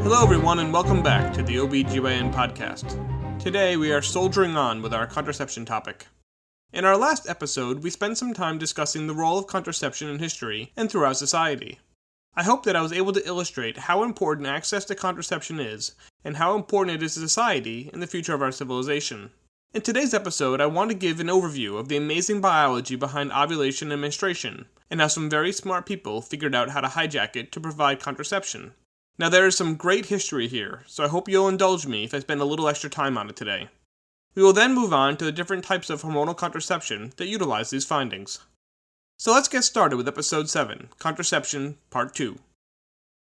Hello everyone and welcome back to the OBGYN podcast. Today we are soldiering on with our contraception topic. In our last episode, we spent some time discussing the role of contraception in history and throughout society. I hope that I was able to illustrate how important access to contraception is and how important it is to society in the future of our civilization. In today's episode, I want to give an overview of the amazing biology behind ovulation and menstruation, and how some very smart people figured out how to hijack it to provide contraception. Now there is some great history here, so I hope you'll indulge me if I spend a little extra time on it today. We will then move on to the different types of hormonal contraception that utilize these findings. So let's get started with episode 7, Contraception, Part 2.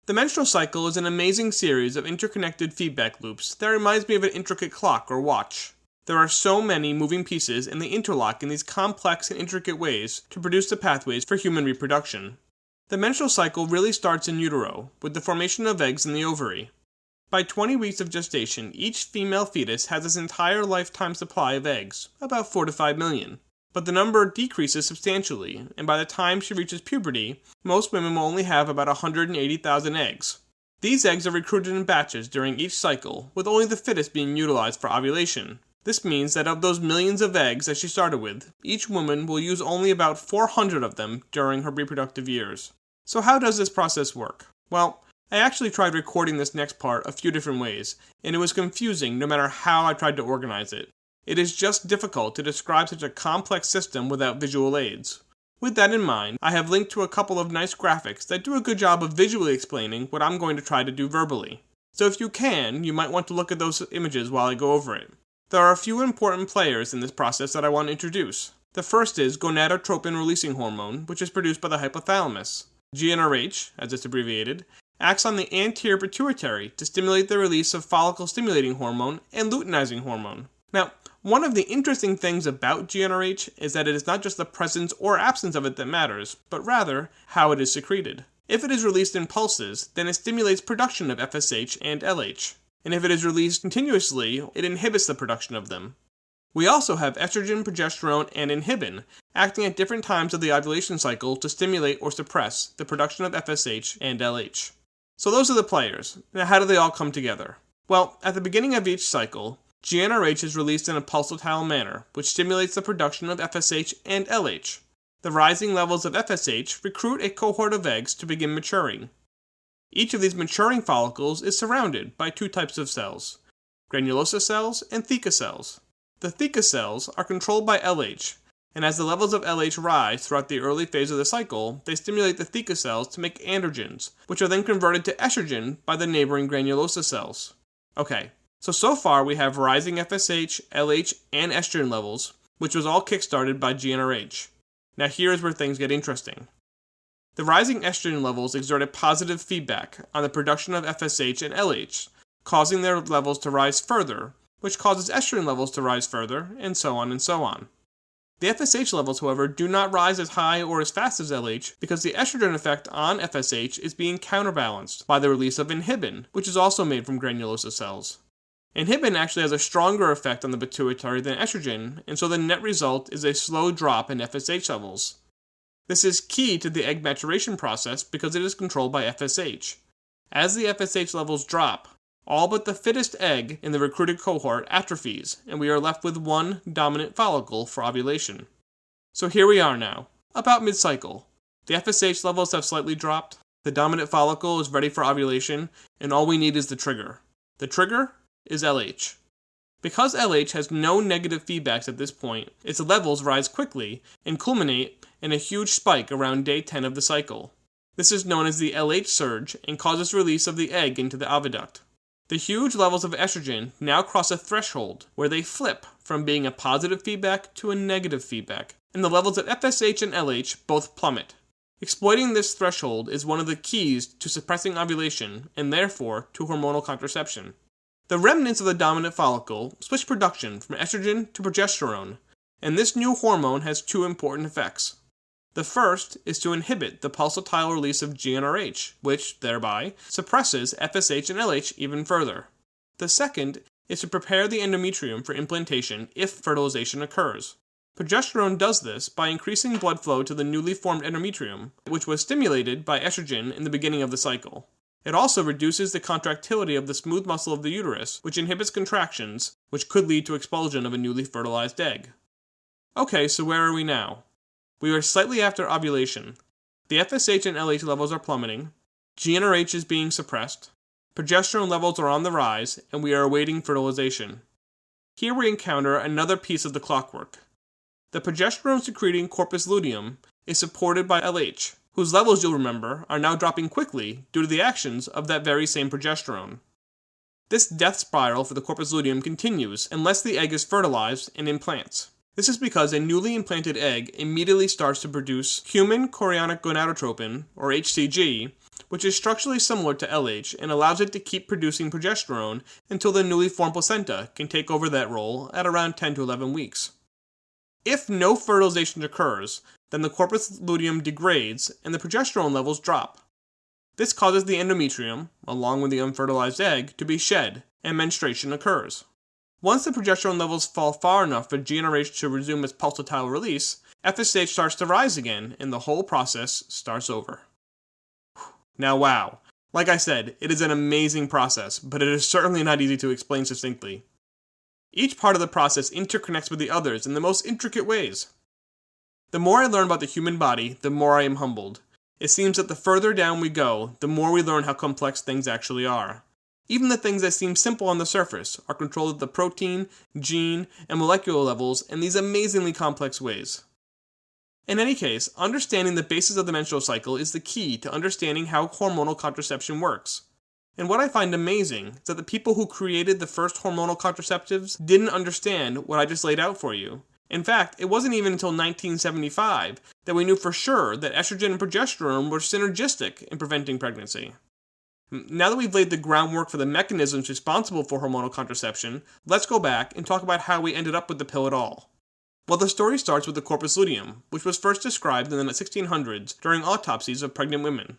The menstrual cycle is an amazing series of interconnected feedback loops that reminds me of an intricate clock or watch. There are so many moving pieces and they interlock in these complex and intricate ways to produce the pathways for human reproduction. The menstrual cycle really starts in utero, with the formation of eggs in the ovary. By 20 weeks of gestation, each female fetus has its entire lifetime supply of eggs, about 4 to 5 million. But the number decreases substantially, and by the time she reaches puberty, most women will only have about 180,000 eggs. These eggs are recruited in batches during each cycle, with only the fittest being utilized for ovulation. This means that of those millions of eggs that she started with, each woman will use only about 400 of them during her reproductive years. So how does this process work? Well, I actually tried recording this next part a few different ways, and it was confusing no matter how I tried to organize it. It is just difficult to describe such a complex system without visual aids. With that in mind, I have linked to a couple of nice graphics that do a good job of visually explaining what I'm going to try to do verbally. So if you can, you might want to look at those images while I go over it. There are a few important players in this process that I want to introduce. The first is gonadotropin-releasing hormone, which is produced by the hypothalamus. GnRH, as it's abbreviated, acts on the anterior pituitary to stimulate the release of follicle-stimulating hormone and luteinizing hormone. Now, one of the interesting things about GnRH is that it is not just the presence or absence of it that matters, but rather how it is secreted. If it is released in pulses, then it stimulates production of FSH and LH. And if it is released continuously, it inhibits the production of them. We also have estrogen, progesterone, and inhibin acting at different times of the ovulation cycle to stimulate or suppress the production of FSH and LH. So those are the players. Now how do they all come together? Well, at the beginning of each cycle, GnRH is released in a pulsatile manner, which stimulates the production of FSH and LH. The rising levels of FSH recruit a cohort of eggs to begin maturing. Each of these maturing follicles is surrounded by two types of cells, granulosa cells and theca cells. The theca cells are controlled by LH, and as the levels of LH rise throughout the early phase of the cycle, they stimulate the theca cells to make androgens, which are then converted to estrogen by the neighboring granulosa cells. Okay, so far we have rising FSH, LH, and estrogen levels, which was all kickstarted by GnRH. Now here is where things get interesting. The rising estrogen levels exert a positive feedback on the production of FSH and LH, causing their levels to rise further, which causes estrogen levels to rise further, and so on and so on. The FSH levels, however, do not rise as high or as fast as LH because the estrogen effect on FSH is being counterbalanced by the release of inhibin, which is also made from granulosa cells. Inhibin actually has a stronger effect on the pituitary than estrogen, and so the net result is a slow drop in FSH levels. This is key to the egg maturation process because it is controlled by FSH. As the FSH levels drop, all but the fittest egg in the recruited cohort atrophies, and we are left with one dominant follicle for ovulation. So here we are now, about mid-cycle. The FSH levels have slightly dropped, the dominant follicle is ready for ovulation, and all we need is the trigger. The trigger is LH. Because LH has no negative feedbacks at this point, its levels rise quickly and culminate in a huge spike around day 10 of the cycle. This is known as the LH surge and causes release of the egg into the oviduct. The huge levels of estrogen now cross a threshold where they flip from being a positive feedback to a negative feedback, and the levels of FSH and LH both plummet. Exploiting this threshold is one of the keys to suppressing ovulation and therefore to hormonal contraception. The remnants of the dominant follicle switch production from estrogen to progesterone, and this new hormone has two important effects. The first is to inhibit the pulsatile release of GnRH, which, thereby, suppresses FSH and LH even further. The second is to prepare the endometrium for implantation if fertilization occurs. Progesterone does this by increasing blood flow to the newly formed endometrium, which was stimulated by estrogen in the beginning of the cycle. It also reduces the contractility of the smooth muscle of the uterus, which inhibits contractions, which could lead to expulsion of a newly fertilized egg. Okay, so where are we now? We are slightly after ovulation. The FSH and LH levels are plummeting, GnRH is being suppressed, progesterone levels are on the rise, and we are awaiting fertilization. Here we encounter another piece of the clockwork. The progesterone-secreting corpus luteum is supported by LH, whose levels, you'll remember, are now dropping quickly due to the actions of that very same progesterone. This death spiral for the corpus luteum continues unless the egg is fertilized and implants. This is because a newly implanted egg immediately starts to produce human chorionic gonadotropin, or HCG, which is structurally similar to LH and allows it to keep producing progesterone until the newly formed placenta can take over that role at around 10 to 11 weeks. If no fertilization occurs, then the corpus luteum degrades and the progesterone levels drop. This causes the endometrium, along with the unfertilized egg, to be shed, and menstruation occurs. Once the progesterone levels fall far enough for GnRH to resume its pulsatile release, FSH starts to rise again, and the whole process starts over. Now wow, like I said, it is an amazing process, but it is certainly not easy to explain succinctly. Each part of the process interconnects with the others in the most intricate ways. The more I learn about the human body, the more I am humbled. It seems that the further down we go, the more we learn how complex things actually are. Even the things that seem simple on the surface are controlled at the protein, gene, and molecular levels in these amazingly complex ways. In any case, understanding the basis of the menstrual cycle is the key to understanding how hormonal contraception works. And what I find amazing is that the people who created the first hormonal contraceptives didn't understand what I just laid out for you. In fact, it wasn't even until 1975 that we knew for sure that estrogen and progesterone were synergistic in preventing pregnancy. Now that we've laid the groundwork for the mechanisms responsible for hormonal contraception, let's go back and talk about how we ended up with the pill at all. Well, the story starts with the corpus luteum, which was first described in the 1600s during autopsies of pregnant women.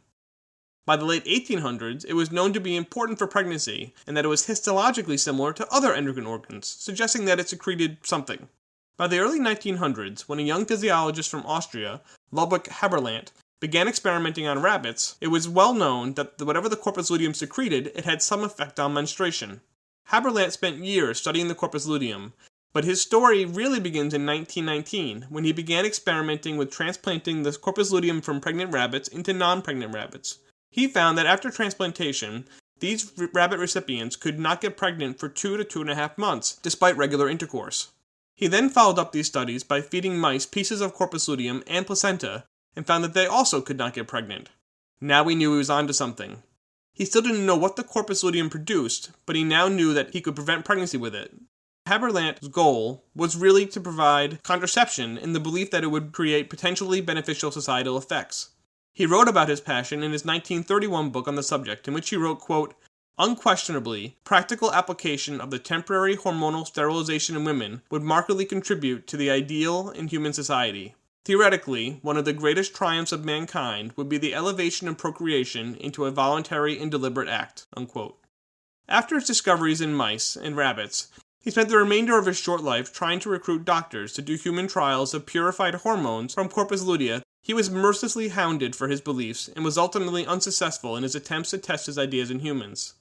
By the late 1800s, it was known to be important for pregnancy, and that it was histologically similar to other endocrine organs, suggesting that it secreted something. By the early 1900s, when a young physiologist from Austria, Ludwig Haberlandt, began experimenting on rabbits, it was well known that whatever the corpus luteum secreted, it had some effect on menstruation. Haberlandt spent years studying the corpus luteum, but his story really begins in 1919, when he began experimenting with transplanting the corpus luteum from pregnant rabbits into non-pregnant rabbits. He found that after transplantation, these rabbit recipients could not get pregnant for 2 to 2.5 months, despite regular intercourse. He then followed up these studies by feeding mice pieces of corpus luteum and placenta, and found that they also could not get pregnant. Now we knew he was onto something. He still didn't know what the corpus luteum produced, but he now knew that he could prevent pregnancy with it. Haberlandt's goal was really to provide contraception in the belief that it would create potentially beneficial societal effects. He wrote about his passion in his 1931 book on the subject, in which he wrote, quote, "Unquestionably, practical application of the temporary hormonal sterilization in women would markedly contribute to the ideal in human society. Theoretically, one of the greatest triumphs of mankind would be the elevation of procreation into a voluntary and deliberate act." Unquote. After his discoveries in mice and rabbits, he spent the remainder of his short life trying to recruit doctors to do human trials of purified hormones from corpus lutea. He was mercilessly hounded for his beliefs and was ultimately unsuccessful in his attempts to test his ideas in humans.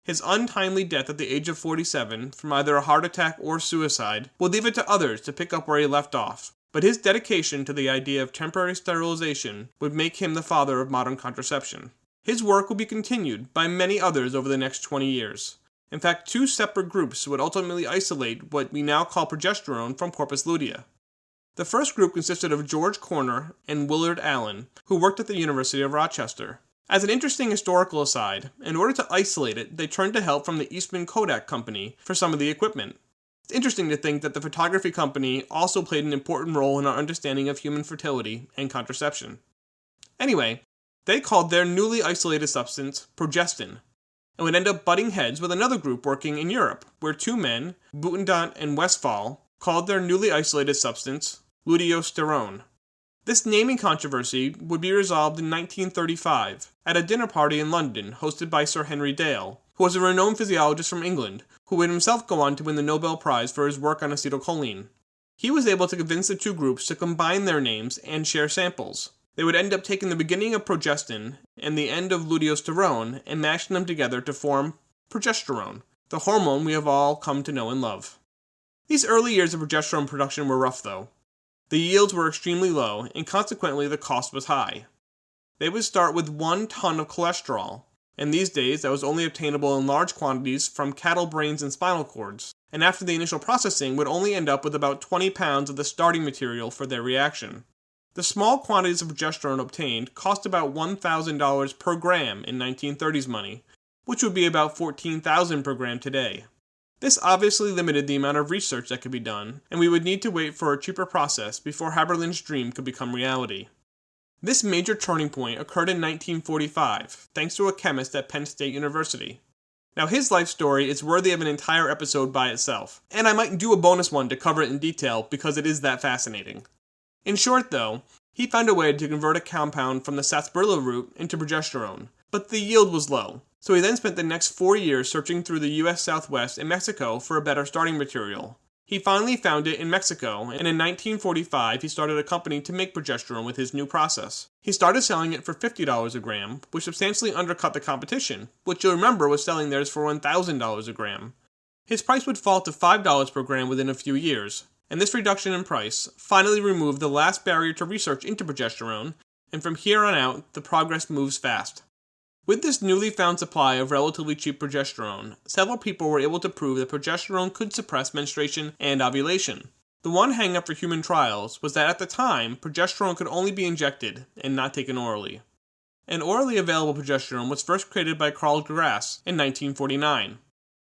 His untimely death at the age of 47 from either a heart attack or suicide will leave it to others to pick up where he left off, but his dedication to the idea of temporary sterilization would make him the father of modern contraception. His work will be continued by many others over the next 20 years. In fact, 2 separate groups would ultimately isolate what we now call progesterone from corpus lutea. The first group consisted of George Corner and Willard Allen, who worked at the University of Rochester. As an interesting historical aside, in order to isolate it, they turned to help from the Eastman Kodak Company for some of the equipment. It's interesting to think that the photography company also played an important role in our understanding of human fertility and contraception. Anyway, they called their newly isolated substance progestin, and would end up butting heads with another group working in Europe, where 2 men, Butenandt and Westphal, called their newly isolated substance luteosterone. This naming controversy would be resolved in 1935 at a dinner party in London hosted by Sir Henry Dale, who was a renowned physiologist from England, who would himself go on to win the Nobel Prize for his work on acetylcholine. He was able to convince the 2 groups to combine their names and share samples. They would end up taking the beginning of progestin and the end of luteosterone and mashing them together to form progesterone, the hormone we have all come to know and love. These early years of progesterone production were rough, though. The yields were extremely low, and consequently the cost was high. They would start with 1 ton of cholesterol, and these days that was only obtainable in large quantities from cattle brains and spinal cords, and after the initial processing would only end up with about 20 pounds of the starting material for their reaction. The small quantities of progesterone obtained cost about $1,000 per gram in 1930s money, which would be about $14,000 per gram today. This obviously limited the amount of research that could be done, and we would need to wait for a cheaper process before Haberlin's dream could become reality. This major turning point occurred in 1945, thanks to a chemist at Penn State University. Now his life story is worthy of an entire episode by itself, and I might do a bonus one to cover it in detail because it is that fascinating. In short though, he found a way to convert a compound from the sarsaparilla root into progesterone, but the yield was low, so he then spent the next 4 years searching through the US Southwest and Mexico for a better starting material. He finally found it in Mexico, and in 1945 he started a company to make progesterone with his new process. He started selling it for $50 a gram, which substantially undercut the competition, which you'll remember was selling theirs for $1,000 a gram. His price would fall to $5 per gram within a few years, and this reduction in price finally removed the last barrier to research into progesterone, and from here on out, the progress moves fast. With this newly found supply of relatively cheap progesterone, several people were able to prove that progesterone could suppress menstruation and ovulation. The one hang-up for human trials was that at the time, progesterone could only be injected and not taken orally. An orally available progesterone was first created by Carl Grass in 1949.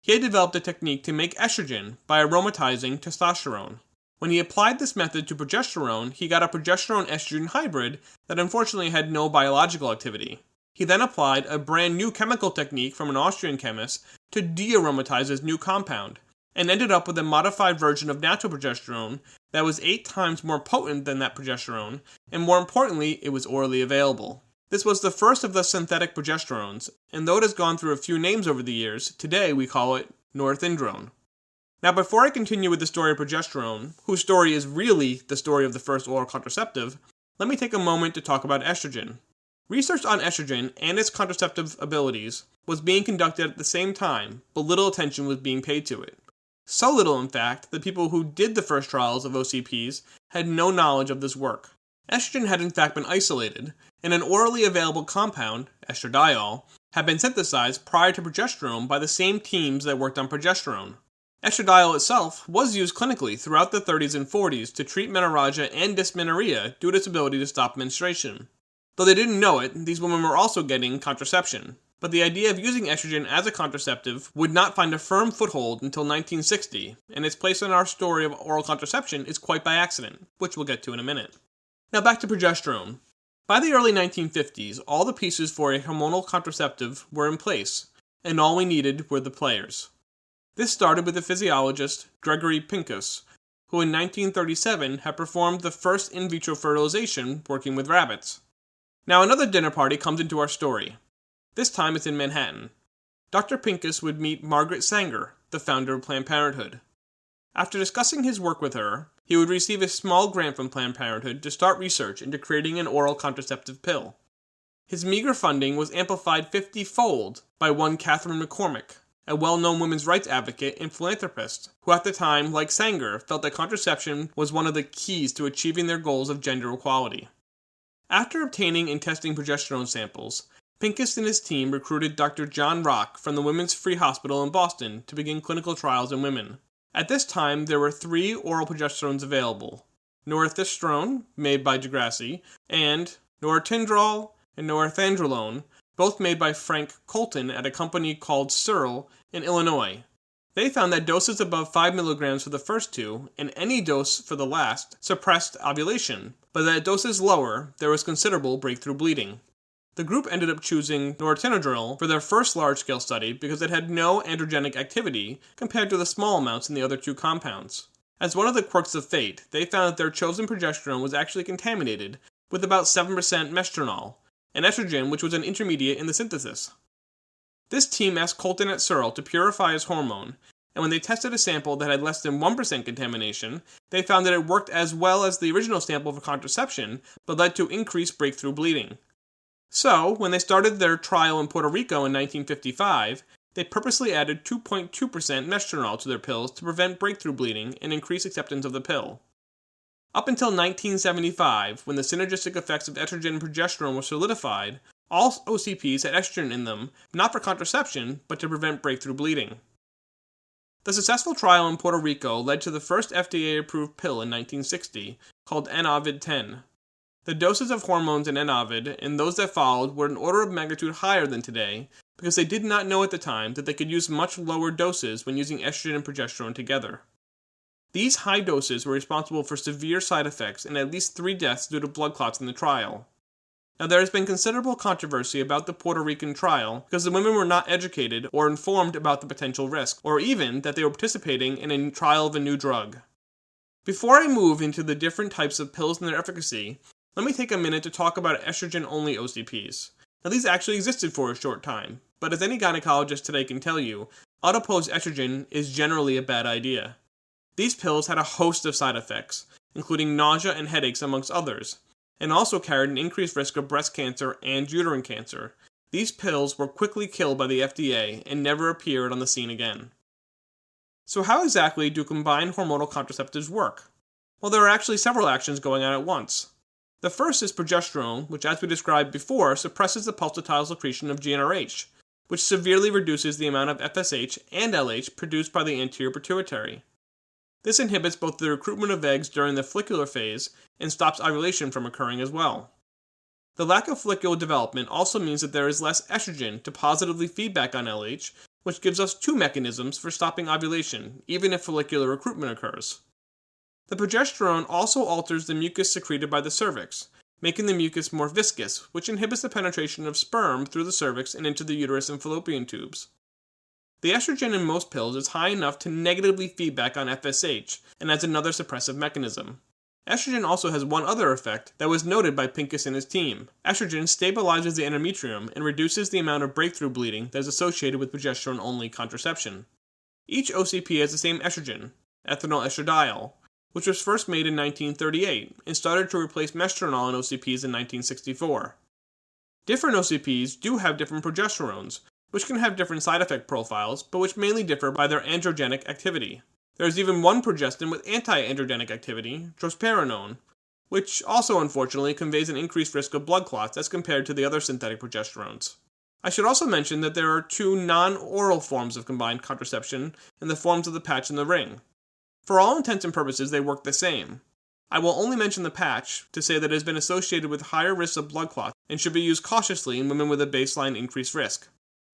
He had developed a technique to make estrogen by aromatizing testosterone. When he applied this method to progesterone, he got a progesterone-estrogen hybrid that unfortunately had no biological activity. He then applied a brand new chemical technique from an Austrian chemist to de-aromatize his new compound, and ended up with a modified version of natural progesterone that was 8 times more potent than that progesterone, and more importantly, it was orally available. This was the first of the synthetic progesterones, and though it has gone through a few names over the years, today we call it norethindrone. Now before I continue with the story of progesterone, whose story is really the story of the first oral contraceptive, let me take a moment to talk about estrogen. Research on estrogen and its contraceptive abilities was being conducted at the same time, but little attention was being paid to it. So little, in fact, that people who did the first trials of OCPs had no knowledge of this work. Estrogen had in fact been isolated, and an orally available compound, estradiol, had been synthesized prior to progesterone by the same teams that worked on progesterone. Estradiol itself was used clinically throughout the 30s and 40s to treat menorrhagia and dysmenorrhea due to its ability to stop menstruation. Though they didn't know it, these women were also getting contraception. But the idea of using estrogen as a contraceptive would not find a firm foothold until 1960, and its place in our story of oral contraception is quite by accident, which we'll get to in a minute. Now back to progesterone. By the early 1950s, all the pieces for a hormonal contraceptive were in place, and all we needed were the players. This started with the physiologist Gregory Pincus, who in 1937 had performed the first in vitro fertilization working with rabbits. Now another dinner party comes into our story. This time it's in Manhattan. Dr. Pincus would meet Margaret Sanger, the founder of Planned Parenthood. After discussing his work with her, he would receive a small grant from Planned Parenthood to start research into creating an oral contraceptive pill. His meager funding was amplified 50-fold by one Catherine McCormick, a well-known women's rights advocate and philanthropist, who at the time, like Sanger, felt that contraception was one of the keys to achieving their goals of gender equality. After obtaining and testing progesterone samples, Pincus and his team recruited Dr. John Rock from the Women's Free Hospital in Boston to begin clinical trials in women. At this time, there were 3 oral progesterones available: norethindrone, made by Degrassi, and nortindrol and norethindrolone, both made by Frank Colton at a company called Searle in Illinois. They found that doses above 5 milligrams for the first 2, and any dose for the last, suppressed ovulation, but that at doses lower, there was considerable breakthrough bleeding. The group ended up choosing norethindrol for their first large-scale study because it had no androgenic activity compared to the small amounts in the other 2 compounds. As one of the quirks of fate, they found that their chosen progesterone was actually contaminated with about 7% mestranol, an estrogen which was an intermediate in the synthesis. This team asked Colton at Searle to purify his hormone, and when they tested a sample that had less than 1% contamination, they found that it worked as well as the original sample for contraception, but led to increased breakthrough bleeding. So, when they started their trial in Puerto Rico in 1955, they purposely added 2.2% Menstrual to their pills to prevent breakthrough bleeding and increase acceptance of the pill. Up until 1975, when the synergistic effects of estrogen and progesterone were solidified, all OCPs had estrogen in them, not for contraception, but to prevent breakthrough bleeding. The successful trial in Puerto Rico led to the first FDA-approved pill in 1960, called N-Ovid-10. The doses of hormones in N-Ovid and those that followed were an order of magnitude higher than today, because they did not know at the time that they could use much lower doses when using estrogen and progesterone together. These high doses were responsible for severe side effects and at least 3 deaths due to blood clots in the trial. Now, there has been considerable controversy about the Puerto Rican trial because the women were not educated or informed about the potential risk, or even that they were participating in a trial of a new drug. Before I move into the different types of pills and their efficacy, let me take a minute to talk about estrogen-only OCPs. Now, these actually existed for a short time, but as any gynecologist today can tell you, unopposed estrogen is generally a bad idea. These pills had a host of side effects, including nausea and headaches amongst others, and also carried an increased risk of breast cancer and uterine cancer. These pills were quickly killed by the FDA and never appeared on the scene again. So how exactly do combined hormonal contraceptives work? Well, there are actually several actions going on at once. The first is progesterone, which, as we described before, suppresses the pulsatile secretion of GnRH, which severely reduces the amount of FSH and LH produced by the anterior pituitary. This inhibits both the recruitment of eggs during the follicular phase and stops ovulation from occurring as well. The lack of follicular development also means that there is less estrogen to positively feedback on LH, which gives us 2 mechanisms for stopping ovulation, even if follicular recruitment occurs. The progesterone also alters the mucus secreted by the cervix, making the mucus more viscous, which inhibits the penetration of sperm through the cervix and into the uterus and fallopian tubes. The estrogen in most pills is high enough to negatively feedback on FSH, and adds another suppressive mechanism. Estrogen also has one other effect that was noted by Pincus and his team. Estrogen stabilizes the endometrium and reduces the amount of breakthrough bleeding that is associated with progesterone-only contraception. Each OCP has the same estrogen, ethinyl estradiol, which was first made in 1938 and started to replace Menstrual in OCPs in 1964. Different OCPs do have different progesterones, which can have different side effect profiles, but which mainly differ by their androgenic activity. There is even one progestin with anti-androgenic activity, drospirenone, which also unfortunately conveys an increased risk of blood clots as compared to the other synthetic progesterones. I should also mention that there are 2 non-oral forms of combined contraception in the forms of the patch and the ring. For all intents and purposes, they work the same. I will only mention the patch to say that it has been associated with higher risks of blood clots and should be used cautiously in women with a baseline increased risk.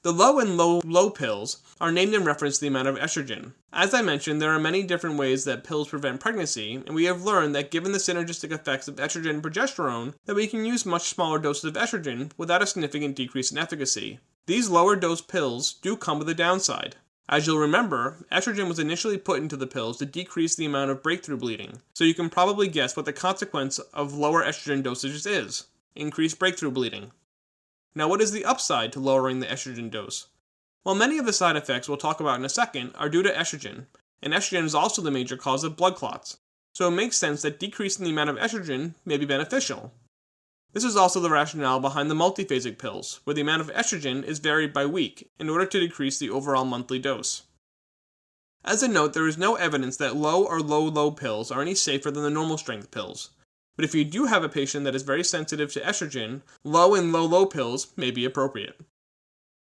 The low and low pills are named in reference to the amount of estrogen. As I mentioned, there are many different ways that pills prevent pregnancy, and we have learned that given the synergistic effects of estrogen and progesterone, that we can use much smaller doses of estrogen without a significant decrease in efficacy. These lower dose pills do come with a downside. As you'll remember, estrogen was initially put into the pills to decrease the amount of breakthrough bleeding, so you can probably guess what the consequence of lower estrogen dosages is: increased breakthrough bleeding. Now, what is the upside to lowering the estrogen dose? Well, many of the side effects we'll talk about in a second are due to estrogen, and estrogen is also the major cause of blood clots, so it makes sense that decreasing the amount of estrogen may be beneficial. This is also the rationale behind the multiphasic pills, where the amount of estrogen is varied by week in order to decrease the overall monthly dose. As a note, there is no evidence that low or low pills are any safer than the normal strength pills. But if you do have a patient that is very sensitive to estrogen, low and low pills may be appropriate.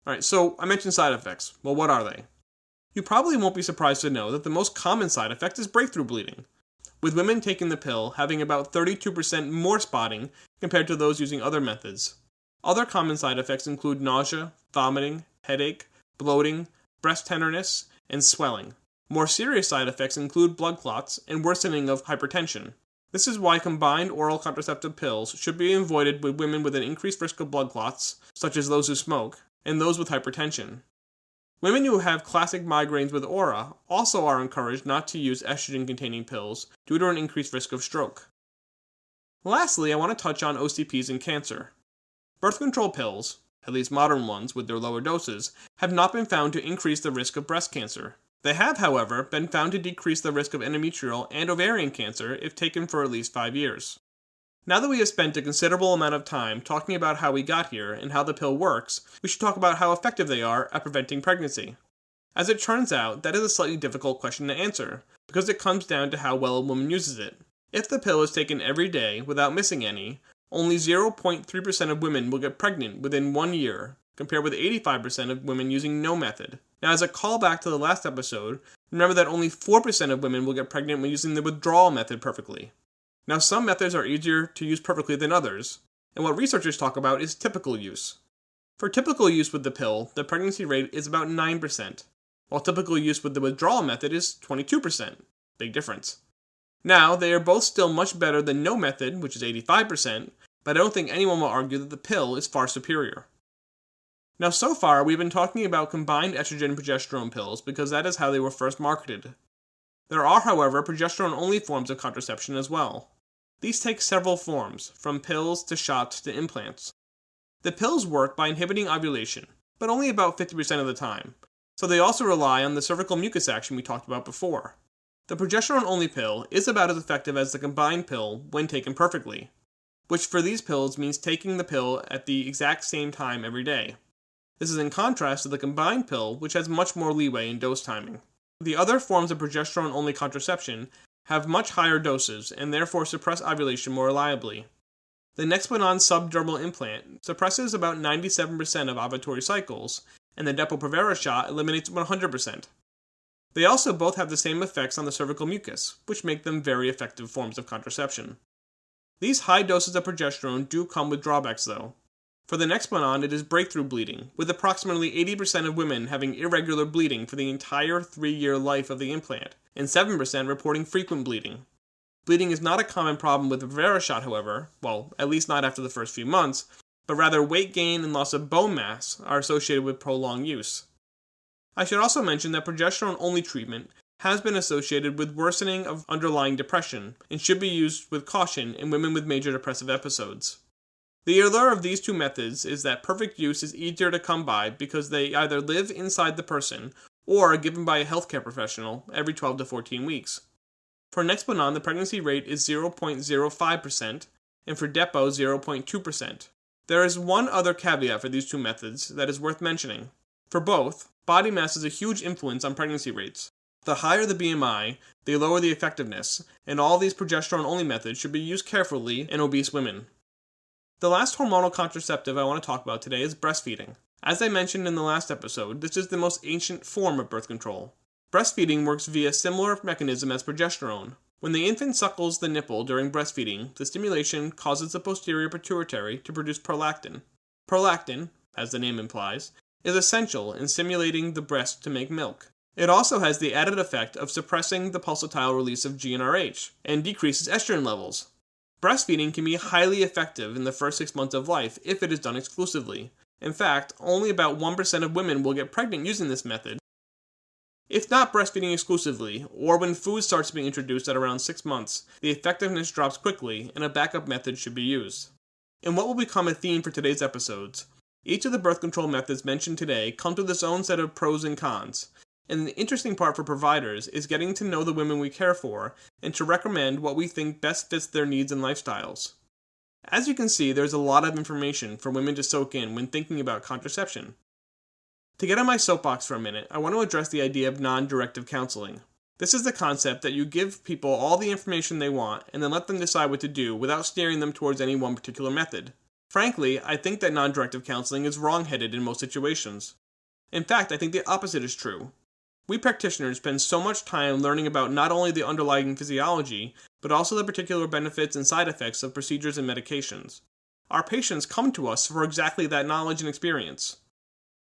Alright, so I mentioned side effects. Well, what are they? You probably won't be surprised to know that the most common side effect is breakthrough bleeding, with women taking the pill having about 32% more spotting compared to those using other methods. Other common side effects include nausea, vomiting, headache, bloating, breast tenderness, and swelling. More serious side effects include blood clots and worsening of hypertension. This is why combined oral contraceptive pills should be avoided with women with an increased risk of blood clots, such as those who smoke, and those with hypertension. Women who have classic migraines with aura also are encouraged not to use estrogen-containing pills due to an increased risk of stroke. Lastly, I want to touch on OCPs in cancer. Birth control pills, at least modern ones with their lower doses, have not been found to increase the risk of breast cancer. They have, however, been found to decrease the risk of endometrial and ovarian cancer if taken for at least 5 years. Now that we have spent a considerable amount of time talking about how we got here and how the pill works, we should talk about how effective they are at preventing pregnancy. As it turns out, that is a slightly difficult question to answer, because it comes down to how well a woman uses it. If the pill is taken every day without missing any, only 0.3% of women will get pregnant within 1 year, compared with 85% of women using no method. Now, as a callback to the last episode, remember that only 4% of women will get pregnant when using the withdrawal method perfectly. Now, some methods are easier to use perfectly than others, and what researchers talk about is typical use. For typical use with the pill, the pregnancy rate is about 9%, while typical use with the withdrawal method is 22%. Big difference. Now, they are both still much better than no method, which is 85%, but I don't think anyone will argue that the pill is far superior. Now, so far, we've been talking about combined estrogen and progesterone pills because that is how they were first marketed. There are, however, progesterone-only forms of contraception as well. These take several forms, from pills to shots to implants. The pills work by inhibiting ovulation, but only about 50% of the time, so they also rely on the cervical mucus action we talked about before. The progesterone-only pill is about as effective as the combined pill when taken perfectly, which for these pills means taking the pill at the exact same time every day. This is in contrast to the combined pill, which has much more leeway in dose timing. The other forms of progesterone-only contraception have much higher doses and therefore suppress ovulation more reliably. The Nexplanon subdermal implant suppresses about 97% of ovulatory cycles, and the Depo-Provera shot eliminates 100%. They also both have the same effects on the cervical mucus, which make them very effective forms of contraception. These high doses of progesterone do come with drawbacks though. For the Nexplanon, it is breakthrough bleeding, with approximately 80% of women having irregular bleeding for the entire 3-year life of the implant, and 7% reporting frequent bleeding. Bleeding is not a common problem with the Provera shot, however, well, at least not after the first few months, but rather weight gain and loss of bone mass are associated with prolonged use. I should also mention that progesterone-only treatment has been associated with worsening of underlying depression and should be used with caution in women with major depressive episodes. The allure of these two methods is that perfect use is easier to come by because they either live inside the person or are given by a healthcare professional every 12 to 14 weeks. For Nexplanon, the pregnancy rate is 0.05%, and for Depo, 0.2%. There is one other caveat for these two methods that is worth mentioning. For both, body mass is a huge influence on pregnancy rates. The higher the BMI, the lower the effectiveness, and all these progesterone-only methods should be used carefully in obese women. The last hormonal contraceptive I want to talk about today is breastfeeding. As I mentioned in the last episode, this is the most ancient form of birth control. Breastfeeding works via a similar mechanism as progesterone. When the infant suckles the nipple during breastfeeding, the stimulation causes the posterior pituitary to produce prolactin. Prolactin, as the name implies, is essential in stimulating the breast to make milk. It also has the added effect of suppressing the pulsatile release of GnRH and decreases estrogen levels. Breastfeeding can be highly effective in the first 6 months of life if it is done exclusively. In fact, only about 1% of women will get pregnant using this method. If not breastfeeding exclusively, or when food starts being introduced at around 6 months, the effectiveness drops quickly and a backup method should be used. In what will become a theme for today's episodes, each of the birth control methods mentioned today comes with its own set of pros and cons. And the interesting part for providers is getting to know the women we care for and to recommend what we think best fits their needs and lifestyles. As you can see, there's a lot of information for women to soak in when thinking about contraception. To get on my soapbox for a minute, I want to address the idea of non-directive counseling. This is the concept that you give people all the information they want and then let them decide what to do without steering them towards any one particular method. Frankly, I think that non-directive counseling is wrong-headed in most situations. In fact, I think the opposite is true. We practitioners spend so much time learning about not only the underlying physiology, but also the particular benefits and side effects of procedures and medications. Our patients come to us for exactly that knowledge and experience.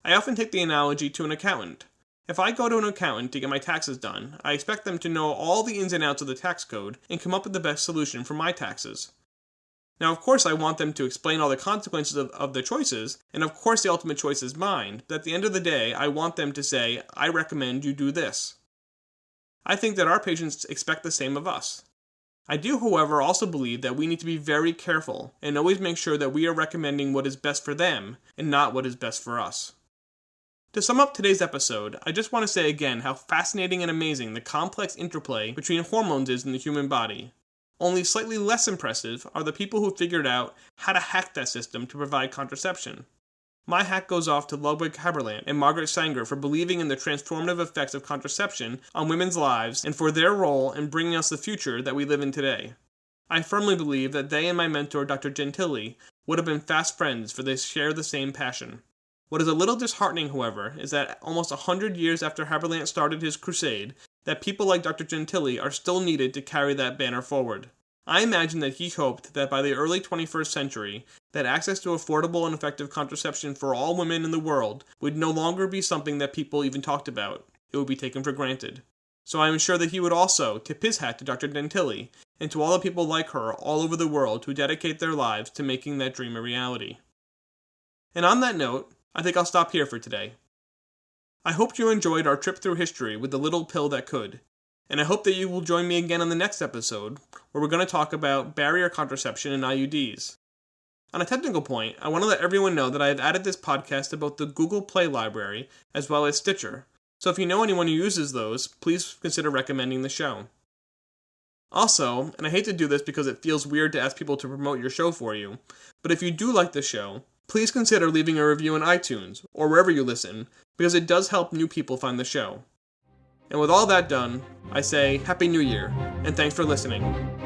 I often take the analogy to an accountant. If I go to an accountant to get my taxes done, I expect them to know all the ins and outs of the tax code and come up with the best solution for my taxes. Now, of course, I want them to explain all the consequences of their choices, and of course the ultimate choice is mine, but at the end of the day, I want them to say, I recommend you do this. I think that our patients expect the same of us. I do, however, also believe that we need to be very careful and always make sure that we are recommending what is best for them and not what is best for us. To sum up today's episode, I just want to say again how fascinating and amazing the complex interplay between hormones is in the human body. Only slightly less impressive are the people who figured out how to hack that system to provide contraception. My hat goes off to Ludwig Haberlandt and Margaret Sanger for believing in the transformative effects of contraception on women's lives and for their role in bringing us the future that we live in today. I firmly believe that they and my mentor, Dr. Gentili, would have been fast friends for they share the same passion. What is a little disheartening, however, is that almost 100 years after Haberlandt started his crusade, that people like Dr. Gentili are still needed to carry that banner forward. I imagine that he hoped that by the early 21st century, that access to affordable and effective contraception for all women in the world would no longer be something that people even talked about. It would be taken for granted. So I am sure that he would also tip his hat to Dr. Gentili and to all the people like her all over the world who dedicate their lives to making that dream a reality. And on that note, I think I'll stop here for today. I hope you enjoyed our trip through history with the little pill that could. And I hope that you will join me again on the next episode, where we're going to talk about barrier contraception and IUDs. On a technical point, I want to let everyone know that I have added this podcast to both the Google Play library as well as Stitcher, so if you know anyone who uses those, please consider recommending the show. Also, and I hate to do this because it feels weird to ask people to promote your show for you, but if you do like the show, please consider leaving a review on iTunes, or wherever you listen, because it does help new people find the show. And with all that done, I say Happy New Year, and thanks for listening.